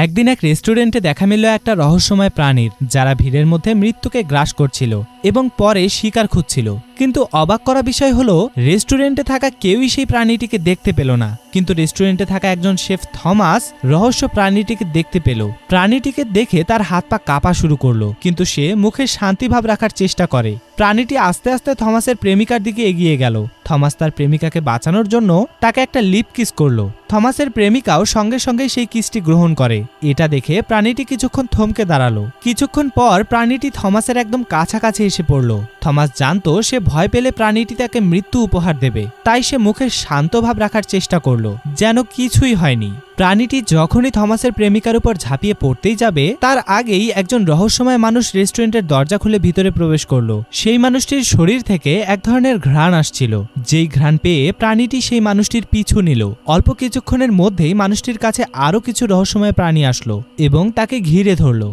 একদিন এক রেস্টুরেন্টে দেখা মিলল একটা রহস্যময় প্রাণীর, যারা ভিড়ের মধ্যে মৃত্যুকে গ্রাস করছিল এবং পরে শিকার খুঁজছিল। কিন্তু অবাক করা বিষয় হলো, রেস্টুরেন্টে থাকা কেউই সেই প্রাণীটিকে দেখতে পেল না, কিন্তু রেস্টুরেন্টে থাকা একজন শেফ থমাস রহস্য প্রাণীটিকে দেখতে পেল। প্রাণীটিকে দেখে তার হাত পা কাঁপা শুরু করলো, কিন্তু সে মুখে শান্তিভাব রাখার চেষ্টা করে। প্রাণীটি আস্তে আস্তে থমাসের প্রেমিকার দিকে এগিয়ে গেল। থমাস তার প্রেমিকাকে বাঁচানোর জন্য তাকে একটা লিপ কিস করলো। থমাসের প্রেমিকাও সঙ্গে সঙ্গে সেই কিসটি গ্রহণ করে। এটা দেখে প্রাণীটি কিছুক্ষণ থমকে দাঁড়ালো। কিছুক্ষণ পর প্রাণীটি থমাসের একদম কাছাকাছি এসে পড়ল। থমাস জানতো সে ভয় পেলে প্রাণীটি তাকে মৃত্যু উপহার দেবে, তাই সে মুখে শান্ত ভাব রাখার চেষ্টা করলো, যেন কিছুই হয়নি। প্রাণীটি যখনই থমাসের প্রেমিকার উপর ঝাঁপিয়ে পড়তেই যাবে, তার আগেই একজন রহস্যময় মানুষ রেস্টুরেন্টের দরজা খুলে ভিতরে প্রবেশ করলো। সেই মানুষটির শরীর থেকে এক ধরনের ঘ্রাণ আসছিল, যেই ঘ্রাণ পেয়ে প্রাণীটি সেই মানুষটির পিছু নিল। অল্প কিছুক্ষণের মধ্যেই মানুষটির কাছে আরো কিছু রহস্যময় প্রাণী আসলো এবং তাকে ঘিরে ধরলো।